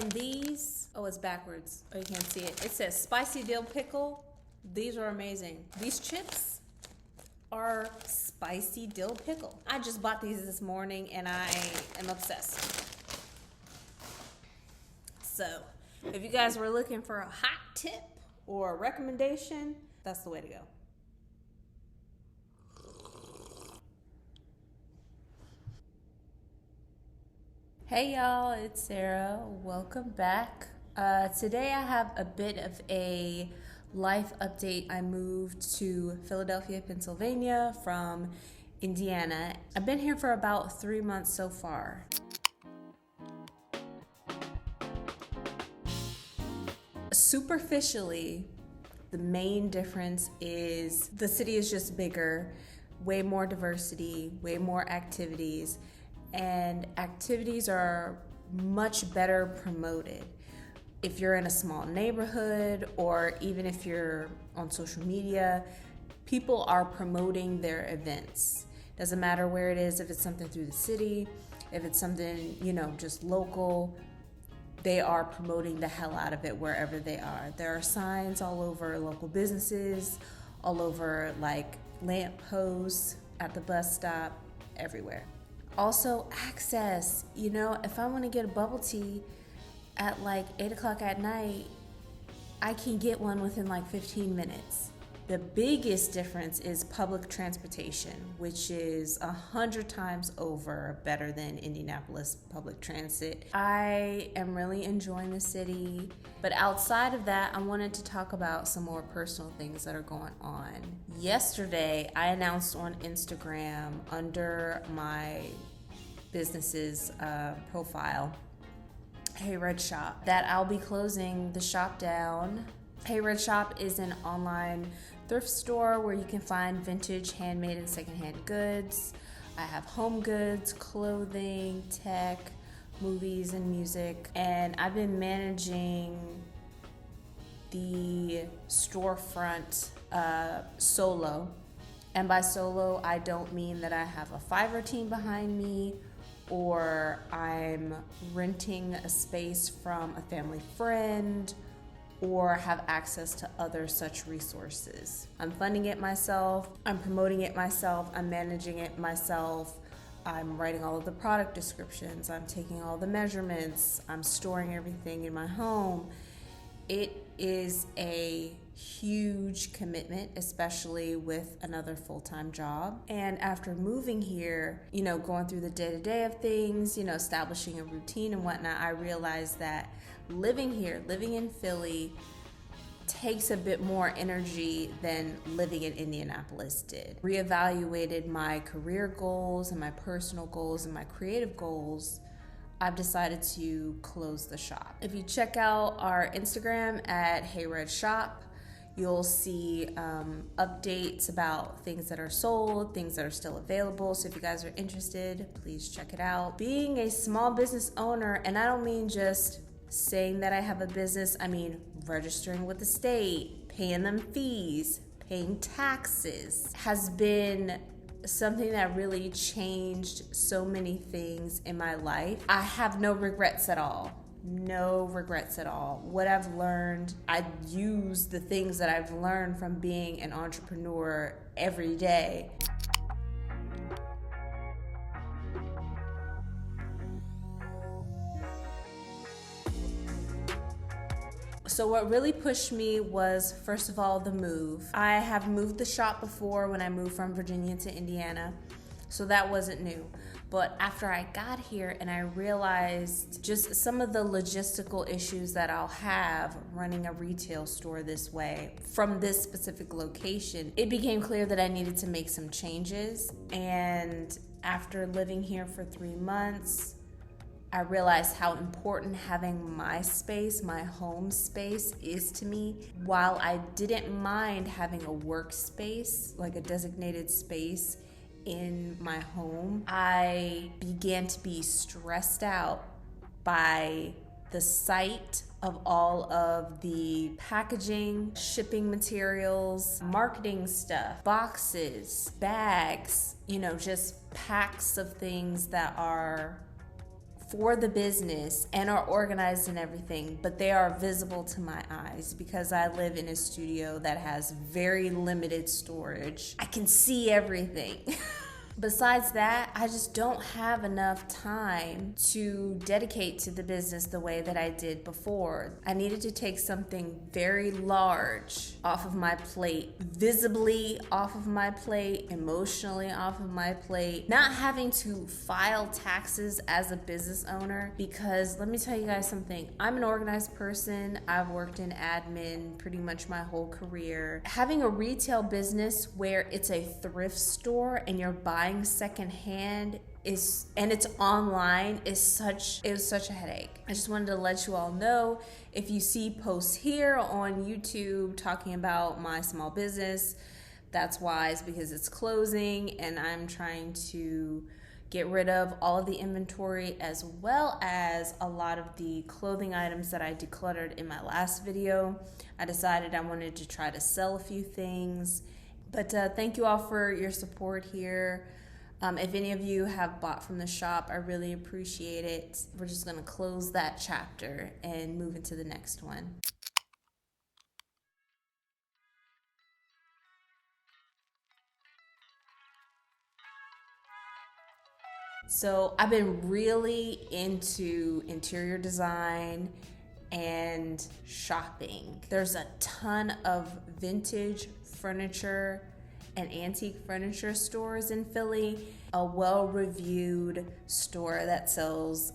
And these, oh, it's backwards. Oh, you can't see it. It says spicy dill pickle. These are amazing. These chips are spicy dill pickle. I just bought these this morning and I am obsessed. So, if you guys were looking for a hot tip or a recommendation, that's the way to go. Hey y'all, it's Sarah. Welcome back. Today I have a bit of a life update. I moved to Philadelphia, Pennsylvania from Indiana. I've been here for about 3 months so far. Superficially, the main difference is the city is just bigger, way more diversity, way more activities, and activities are much better promoted. If you're in a small neighborhood or even if you're on social media, people are promoting their events. Doesn't matter where it is, if it's something through the city, if it's something, just local, they are promoting the hell out of it wherever they are. There are signs all over local businesses, all over like lamp posts, at the bus stop, everywhere. Also, access. If I want to get a bubble tea at like 8 o'clock at night, I can get one within like 15 minutes. The biggest difference is public transportation, which is 100 times over better than Indianapolis public transit. I am really enjoying the city, but outside of that, I wanted to talk about some more personal things that are going on. Yesterday, I announced on Instagram under my business's profile, Hey Red Shop, that I'll be closing the shop down. Hey Red Shop is an online thrift store where you can find vintage, handmade, and secondhand goods. I have home goods, clothing, tech, movies, and music. And I've been managing the storefront solo. And by solo, I don't mean that I have a Fiverr team behind me or I'm renting a space from a family friend or have access to other such resources. I'm funding it myself, I'm promoting it myself, I'm managing it myself, I'm writing all of the product descriptions, I'm taking all the measurements, I'm storing everything in my home. It is a huge commitment, especially with another full-time job. And after moving here, going through the day-to-day of things, establishing a routine and whatnot, I realized that living here, living in Philly, takes a bit more energy than living in Indianapolis did. Reevaluated my career goals and my personal goals and my creative goals. I've decided to close the shop. If you check out our Instagram at Hey Red Shop, you'll see updates about things that are sold, things that are still available. So if you guys are interested, please check it out. Being a small business owner, and I don't mean just saying that I have a business, I mean registering with the state, paying them fees, paying taxes, has been something that really changed so many things in my life. I have no regrets at all. No regrets at all. What I've learned, I use the things that I've learned from being an entrepreneur every day. So what really pushed me was, first of all, the move. I have moved the shop before when I moved from Virginia to Indiana, so that wasn't new. But after I got here and I realized just some of the logistical issues that I'll have running a retail store this way from this specific location, it became clear that I needed to make some changes. And after living here for 3 months, I realized how important having my space, my home space is to me. While I didn't mind having a workspace, like a designated space in my home, I began to be stressed out by the sight of all of the packaging, shipping materials, marketing stuff, boxes, bags, just packs of things that are for the business and are organized and everything, but they are visible to my eyes because I live in a studio that has very limited storage. I can see everything. Besides that, I just don't have enough time to dedicate to the business the way that I did before. I needed to take something very large off of my plate, visibly off of my plate, emotionally off of my plate, not having to file taxes as a business owner, because let me tell you guys something. I'm an organized person. I've worked in admin pretty much my whole career. Having a retail business where it's a thrift store and you're buying secondhand and it's online it was such a headache. I just wanted to let you all know, if you see posts here on YouTube talking about my small business, that's why. It's because it's closing and I'm trying to get rid of all of the inventory as well as a lot of the clothing items that I decluttered in my last video. I decided I wanted to try to sell a few things, but thank you all for your support here. If any of you have bought from the shop, I really appreciate it. We're just gonna close that chapter and move into the next one. So I've been really into interior design and shopping. There's a ton of vintage furniture and antique furniture stores in Philly, a well-reviewed store that sells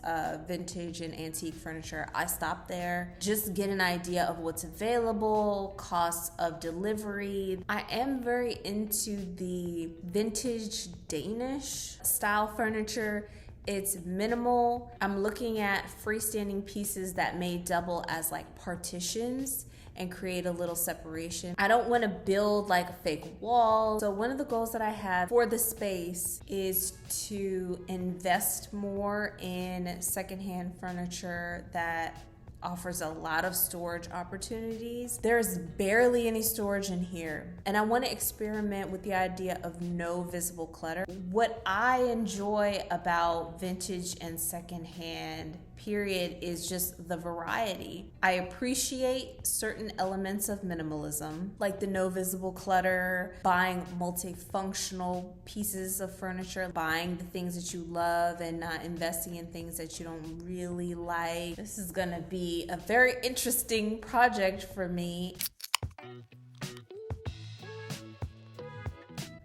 vintage and antique furniture. I stopped there, just get an idea of what's available, costs of delivery. I am very into the vintage Danish style furniture. It's minimal. I'm looking at freestanding pieces that may double as like partitions and create a little separation. I don't want to build like a fake wall. So one of the goals that I have for the space is to invest more in secondhand furniture that offers a lot of storage opportunities. There's barely any storage in here, and I want to experiment with the idea of no visible clutter. What I enjoy about vintage and secondhand period is just the variety. I appreciate certain elements of minimalism, like the no visible clutter, buying multifunctional pieces of furniture, buying the things that you love and not investing in things that you don't really like. This is gonna be a very interesting project for me.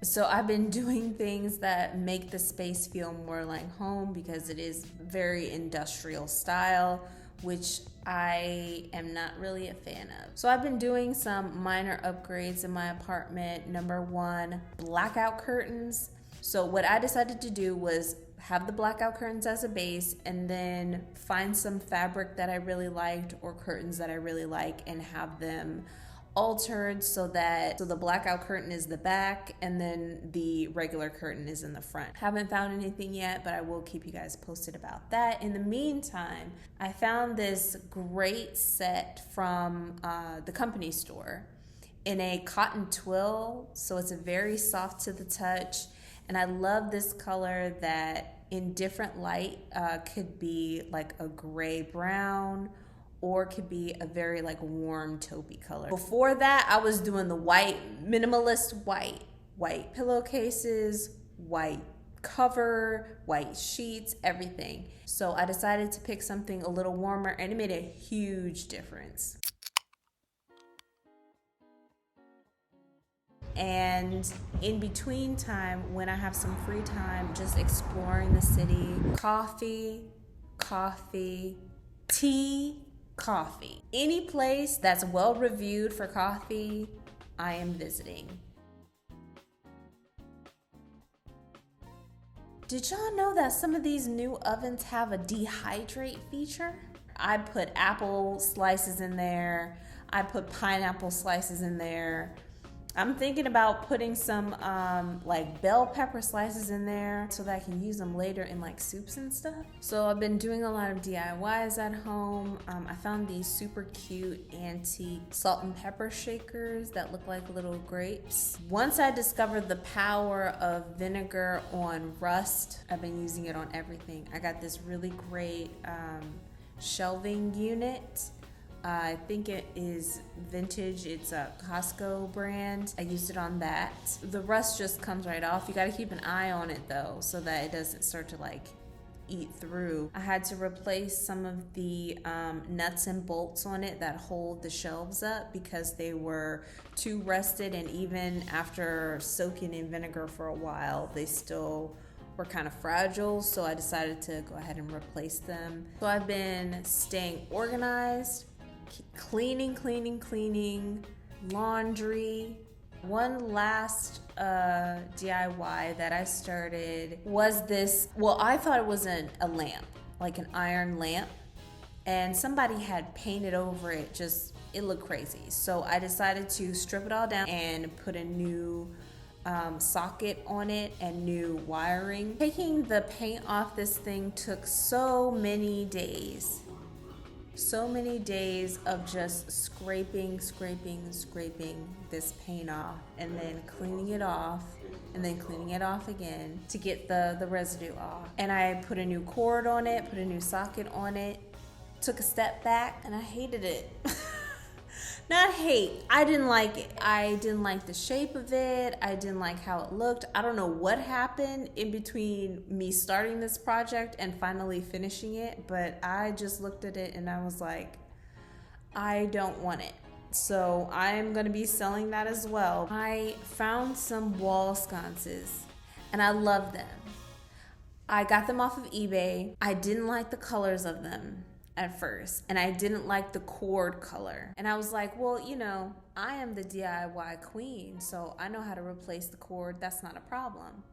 So I've been doing things that make the space feel more like home because it is very industrial style, which I am not really a fan of. So I've been doing some minor upgrades in my apartment. Number one, blackout curtains. So what I decided to do was have the blackout curtains as a base and then find some fabric that I really liked or curtains that I really like and have them altered so the blackout curtain is the back and then the regular curtain is in the front. Haven't found anything yet, but I will keep you guys posted about that. In the meantime, I found this great set from the company store in a cotton twill, so it's a very soft to the touch, and I love this color that in different light could be like a gray brown or could be a very like warm taupey color. Before that, I was doing the white, minimalist white pillowcases, white cover, white sheets, everything. So I decided to pick something a little warmer and it made a huge difference. And in between time, when I have some free time, just exploring the city, coffee, tea, coffee. Any place that's well reviewed for coffee, I am visiting. Did y'all know that some of these new ovens have a dehydrate feature? I put apple slices in there. I put pineapple slices in there. I'm thinking about putting some like bell pepper slices in there so that I can use them later in like soups and stuff. So I've been doing a lot of DIYs at home. I found these super cute antique salt and pepper shakers that look like little grapes. Once I discovered the power of vinegar on rust, I've been using it on everything. I got this really great shelving unit. I think it is vintage. It's a Costco brand. I used it on that. The rust just comes right off. You got to keep an eye on it though, so that it doesn't start to like eat through. I had to replace some of the nuts and bolts on it that hold the shelves up because they were too rusted, and even after soaking in vinegar for a while, they still were kind of fragile, so I decided to go ahead and replace them. So I've been staying organized, cleaning, laundry. One last DIY that I started was this, well, I thought it was a lamp, like an iron lamp, and somebody had painted over it, just, it looked crazy. So I decided to strip it all down and put a new socket on it and new wiring. Taking the paint off this thing took so many days of just scraping this paint off, and then cleaning it off, and then cleaning it off again to get the residue off. And I put a new cord on it, put a new socket on it, took a step back, and I hated it. Not hate, I didn't like it. I didn't like the shape of it. I didn't like how it looked. I don't know what happened in between me starting this project and finally finishing it, but I just looked at it and I was like, I don't want it. So I'm gonna be selling that as well. I found some wall sconces and I love them. I got them off of eBay. I didn't like the colors of them at first, and I didn't like the cord color. And I was like, well, you know, I am the DIY queen, so I know how to replace the cord. That's not a problem.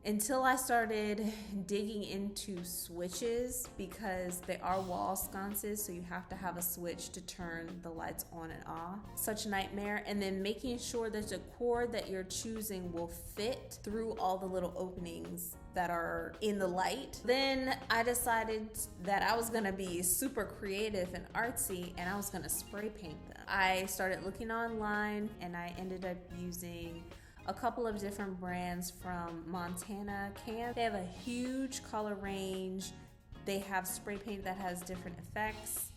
Until I started digging into switches, because they are wall sconces, so you have to have a switch to turn the lights on and off. Such a nightmare. And then making sure that the cord that you're choosing will fit through all the little openings that are in the light. Then I decided that I was gonna be super creative and artsy, and I was gonna spray paint them. I started looking online, and I ended up using a couple of different brands from Montana Can. They have a huge color range. They have spray paint that has different effects,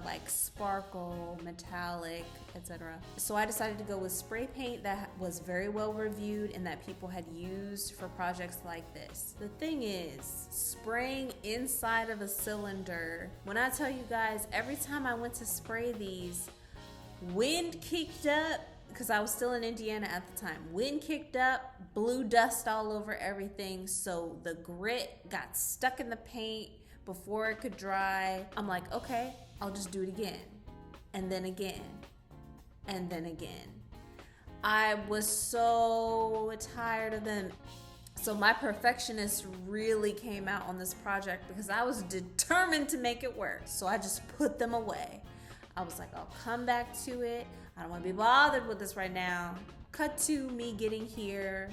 like sparkle, metallic, etc. So I decided to go with spray paint that was very well reviewed and that people had used for projects like this. The thing is, spraying inside of a cylinder, when I tell you guys, every time I went to spray these, wind kicked up, because I was still in Indiana at the time. Wind kicked up, blew dust all over everything, so the grit got stuck in the paint before it could dry. I'm like, okay, I'll just do it again, and then again, and then again. I was so tired of them. So my perfectionist really came out on this project because I was determined to make it work. So I just put them away. I was like, I'll come back to it. I don't want to be bothered with this right now. Cut to me getting here,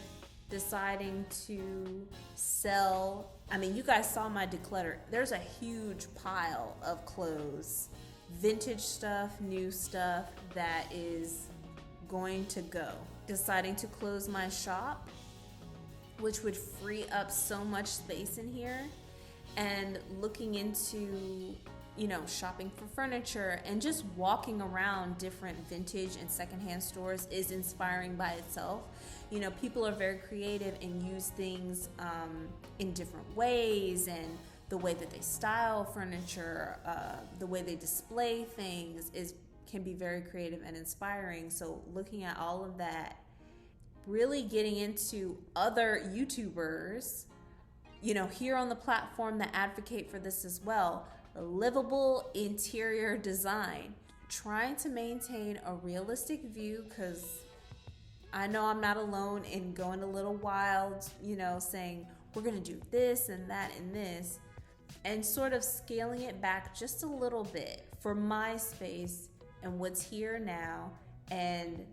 deciding to sell. I mean, you guys saw my declutter. There's a huge pile of clothes, vintage stuff, new stuff that is going to go. Deciding to close my shop, which would free up so much space in here, and looking into, you know, shopping for furniture and just walking around different vintage and secondhand stores is inspiring by itself. You know, people are very creative and use things in different ways, and the way that they style furniture, the way they display things can be very creative and inspiring. So looking at all of that, really getting into other YouTubers, you know, here on the platform that advocate for this as well. Livable interior design, trying to maintain a realistic view, because I know I'm not alone in going a little wild, you know, saying we're gonna do this and that and this, and sort of scaling it back just a little bit for my space and what's here now, and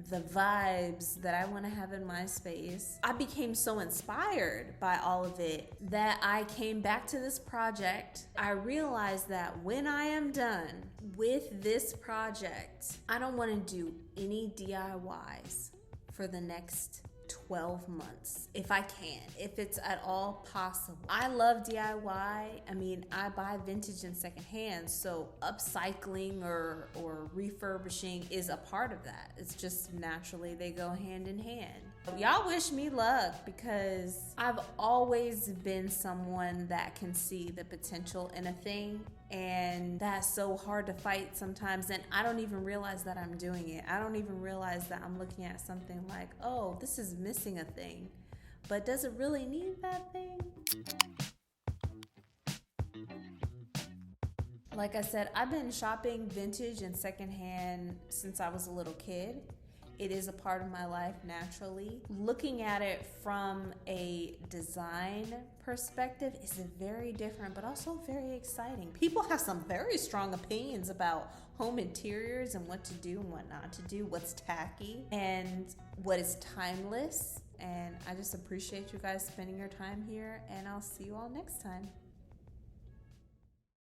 the vibes that I want to have in my space. I became so inspired by all of it that I came back to this project. I realized that when I am done with this project, I don't want to do any DIYs for the next 12 months, if I can, if it's at all possible. I love DIY. I mean, I buy vintage and secondhand, so upcycling or refurbishing is a part of that. It's just naturally they go hand in hand. Y'all wish me luck, because I've always been someone that can see the potential in a thing, and that's so hard to fight sometimes, and I don't even realize that I'm doing it. I don't even realize that I'm looking at something like, oh, this is missing a thing, but does it really need that thing? Like I said, I've been shopping vintage and secondhand since I was a little kid. It is a part of my life naturally. Looking at it from a design perspective is very different, but also very exciting. People have some very strong opinions about home interiors and what to do and what not to do, what's tacky and what is timeless. And I just appreciate you guys spending your time here, and I'll see you all next time.